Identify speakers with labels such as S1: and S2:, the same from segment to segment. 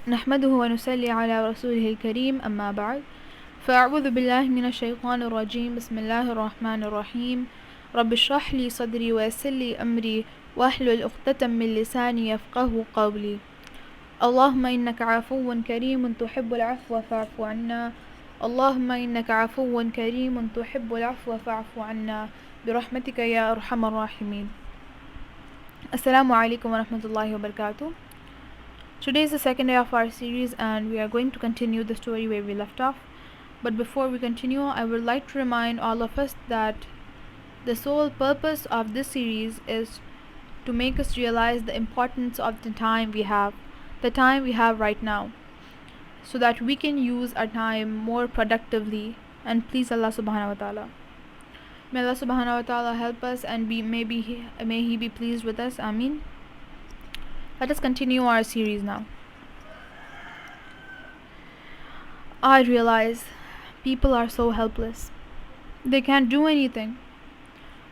S1: نحمده ونصلي على رسوله الكريم أما بعد فأعوذ بالله من الشيطان الرجيم بسم الله الرحمن الرحيم رب اشرح لي صدري ويسر لي أمري واحلل عقدة من لساني يفقه قولي اللهم إنك عفو كريم تحب العفو فاعف عنا اللهم إنك عفو كريم تحب العفو فاعف عنا برحمتك يا أرحم الراحمين. Assalamualaikum warahmatullahi wabarakatuh. Today is the second day of our series and we are going to continue the story where we left off. But before we continue, I would like to remind all of us that the sole purpose of this series is to make us realize the importance of the time we have right now, so that we can use our time more productively and please Allah subhanahu wa ta'ala. May Allah subhanahu wa ta'ala help us and may He be pleased with us. Ameen. Let us continue our series now. I realize people are so helpless. They can't do anything.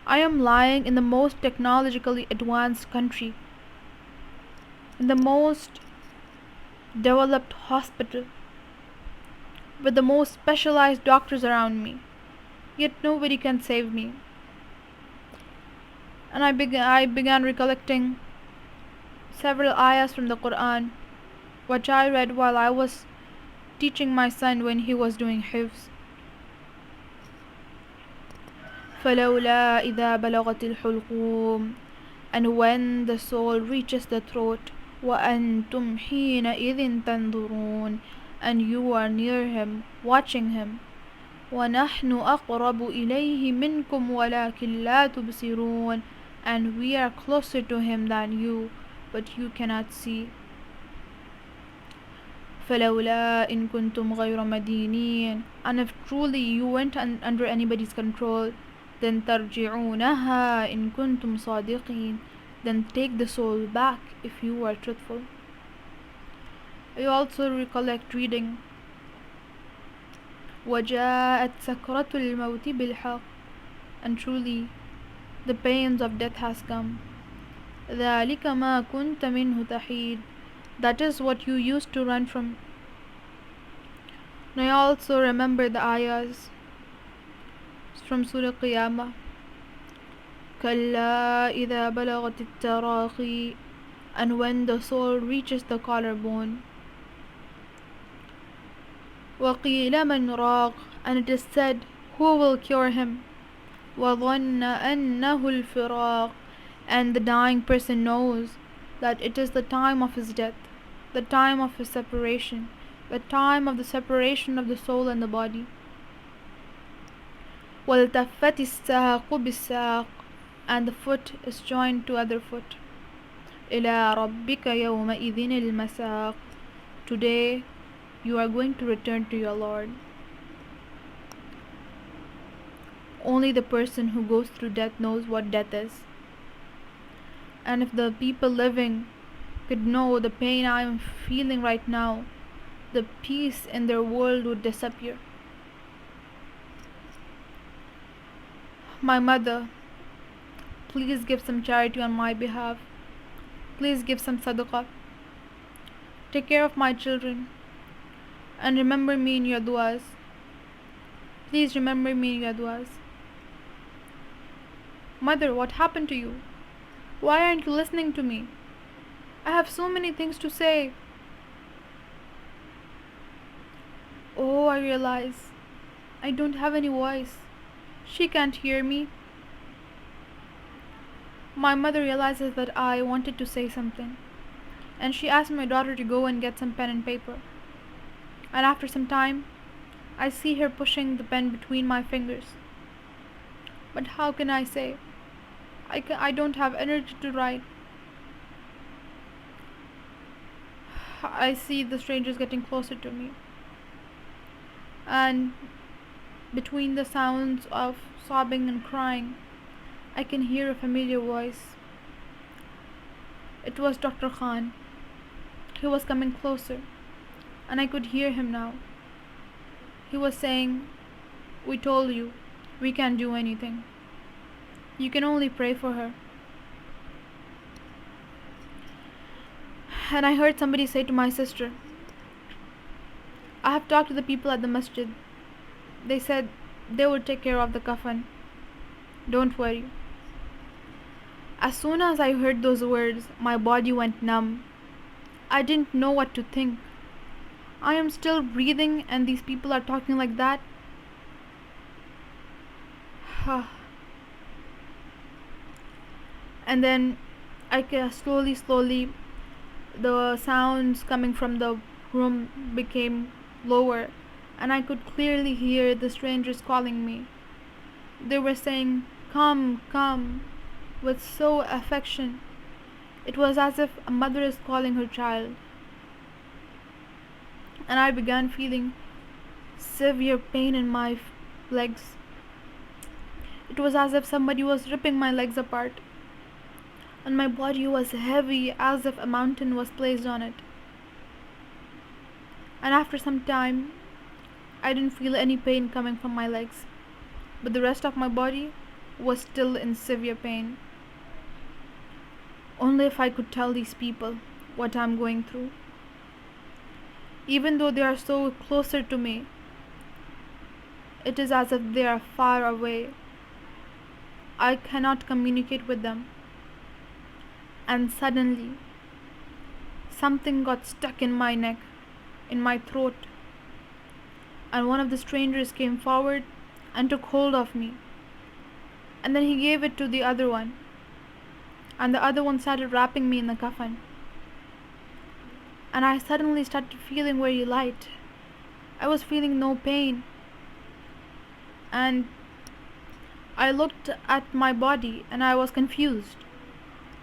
S1: I am lying in the most technologically advanced country, in the most developed hospital, with the most specialized doctors around me, yet nobody can save me. And I began recollecting several ayahs from the Quran, which I read while I was teaching my son when he was doing hifz. فَلَوْلَا إِذَا بَلَغَتِ الْحُلْقُومِ, and when the soul reaches the throat, وَأَنْتُمْ حِينَئِذٍ تَنْظُرُونَ, and you are near him, watching him. وَنَحْنُ أَقْرَبُ إِلَيْهِ مِنْكُمْ وَلَكِنْ لَا تُبْصِرُونَ, and we are closer to him than you, but you cannot see. فَلَوْلَا إِن كُنْتُمْ غَيْرَ مَدِينِينَ, and if truly you weren't under anybody's control, then تَرْجِعُونَهَا إِن كُنْتُمْ صَادِقِينَ, then take the soul back if you are truthful. I also recollect reading وَجَاءَتْ سَكْرَةُ الْمَوْتِ بِالْحَقِّ, and truly the pains of death has come. ذَلِكَ مَا كُنْتَ مِنْهُ تَحِيدٌ, that is what you used to run from. And I also remember the ayahs from Surah Qiyamah. كَلَّا إِذَا بَلَغَتِ التَّرَاقِي, and when the soul reaches the collarbone. وَقِيلَ مَنْ رَاقٍ, and it is said, who will cure him? وَظَنَّ أَنَّهُ الْفِرَاقِ, and the dying person knows that it is the time of his death, the time of his separation, the time of the separation of the soul and the body. وَالْتَفَّتِ السَّاقُ بِالسَّاقِ, and the foot is joined to other foot. إِلَى رَبِّكَ يَوْمَئِذٍ الْمَسَاقُ, today you are going to return to your Lord. Only the person who goes through death knows what death is. And if the people living could know the pain I am feeling right now, the peace in their world would disappear. My mother, please give some charity on my behalf. Please give some sadaqah. Take care of my children. And remember me in your du'as. Please remember me in your du'as. Mother, what happened to you? Why aren't you listening to me? I have so many things to say. Oh, I realize I don't have any voice. She can't hear me. My mother realizes that I wanted to say something, and she asked my daughter to go and get some pen and paper. And after some time, I see her pushing the pen between my fingers. But how can I say? I don't have energy to write. I see the strangers getting closer to me, and between the sounds of sobbing and crying, I can hear a familiar voice. It was Dr. Khan. He was coming closer, and I could hear him now. He was saying, "We told you, we can't do anything. You can only pray for her." And I heard somebody say to my sister, I have talked to the people at the masjid. They said they would take care of the coffin. Don't worry. As soon as I heard those words, my body went numb. I didn't know what to think. I am still breathing and these people are talking like that. And then slowly, the sounds coming from the room became lower, and I could clearly hear the strangers calling me. They were saying, "Come, come," with so affection. It was as if a mother is calling her child. And I began feeling severe pain in my legs. It was as if somebody was ripping my legs apart, and my body was heavy as if a mountain was placed on it. And after some time, I didn't feel any pain coming from my legs, but the rest of my body was still in severe pain. Only if I could tell these people what I'm going through. Even though they are so closer to me, it is as if they are far away. I cannot communicate with them. And suddenly, something got stuck in my neck, in my throat, and one of the strangers came forward and took hold of me. And then he gave it to the other one, and the other one started wrapping me in the coffin. And I suddenly started feeling very light. I was feeling no pain. And I looked at my body and I was confused.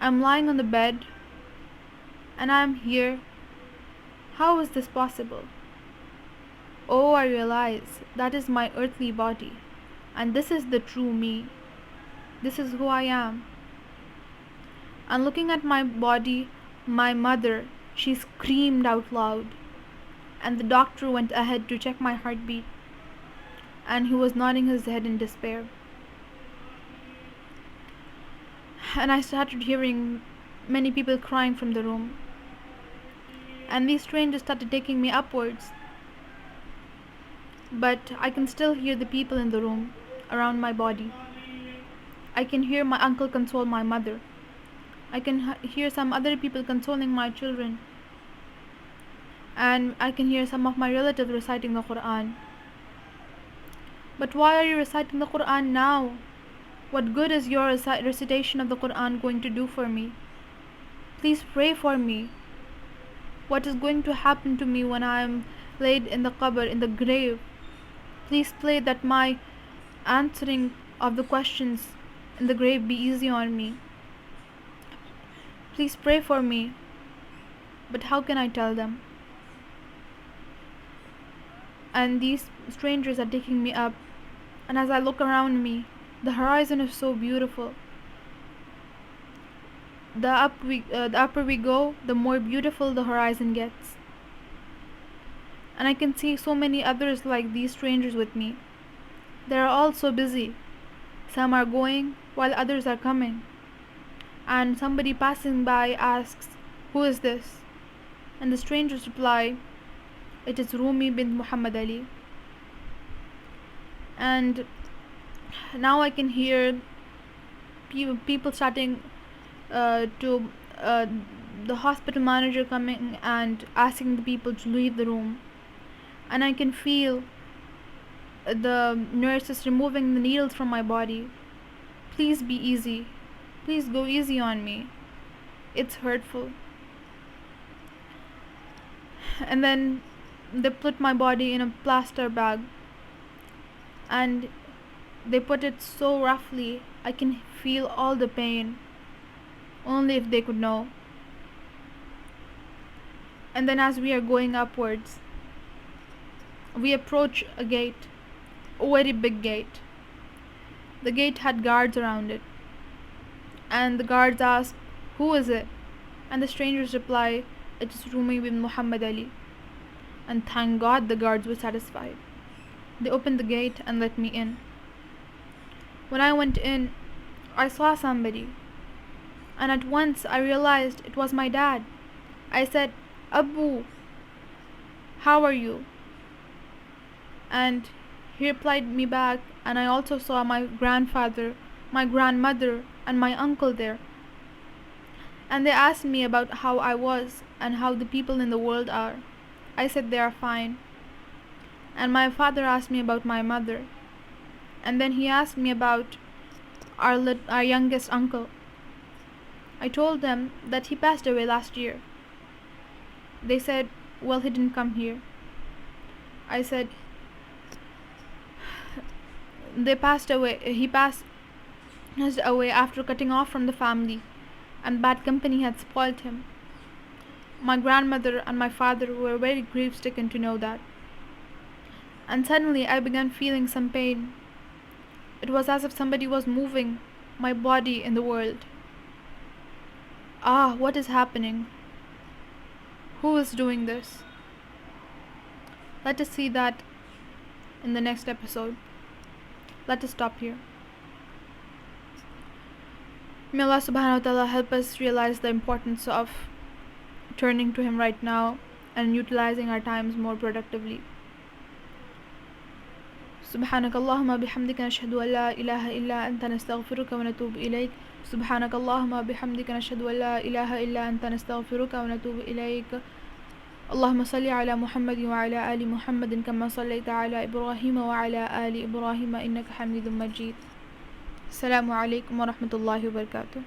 S1: I'm lying on the bed and I'm here. How is this possible? Oh, I realize that is my earthly body, and this is the true me. This is who I am. And looking at my body, my mother, she screamed out loud, and the doctor went ahead to check my heartbeat, and he was nodding his head in despair. And I started hearing many people crying from the room, and these strangers started taking me upwards. But I can still hear the people in the room around my body. I can hear my uncle console my mother. I can hear some other people consoling my children. And I can hear some of my relatives reciting the Quran. But why are you reciting the Quran now? What good is your recitation of the Quran going to do for me? Please pray for me. What is going to happen to me when I am laid in the qabr, in the grave? Please pray that my answering of the questions in the grave be easy on me. Please pray for me. But how can I tell them? And these strangers are taking me up, and as I look around me, the horizon is so beautiful. The upper we go, the more beautiful the horizon gets. And I can see so many others like these strangers with me. They are all so busy. Some are going while others are coming. And somebody passing by asks, "Who is this?" And the strangers reply, "It is Rumi bin Muhammad Ali." And now I can hear people starting to the hospital manager coming and asking the people to leave the room. And I can feel the nurses removing the needles from my body. Please be easy. Please go easy on me. It's hurtful. And then they put my body in a plaster bag, and they put it so roughly I can feel all the pain. Only if they could know. And then as we are going upwards, we approach a gate, a very big gate. The gate had guards around it, and the guards ask, "Who is it?" And the strangers reply, "It is Rumi bin Muhammad Ali." And thank God the guards were satisfied. They opened the gate and let me in. When I went in, I saw somebody, and at once I realized it was my dad. I said, "Abu, how are you?" And he replied me back, and I also saw my grandfather, my grandmother, and my uncle there. And they asked me about how I was and how the people in the world are. I said they are fine. And my father asked me about my mother. And then he asked me about our youngest uncle. I told them that he passed away last year. They said, well, he didn't come here. I said, he passed away after cutting off from the family, and bad company had spoiled him. My grandmother and my father were very grief-stricken to know that. And suddenly I began feeling some pain. It was as if somebody was moving my body in the world. Ah, what is happening? Who is doing this? Let us see that in the next episode. Let us stop here. May Allah subhanahu wa ta'ala help us realize the importance of turning to Him right now and utilizing our times more productively. سبحانك اللهم بحمدك نشهد أن لا إله إلا أنت نستغفرك ونتوب إليك. سبحانك اللهم بحمدك نشهد أن لا إله إلا أنت نستغفرك ونتوب إليك. اللهم صل على محمد وعلى آل محمد كما صليت على إبراهيم وعلى آل إبراهيم إنك حميد مجيد. السلام عليكم ورحمة الله وبركاته.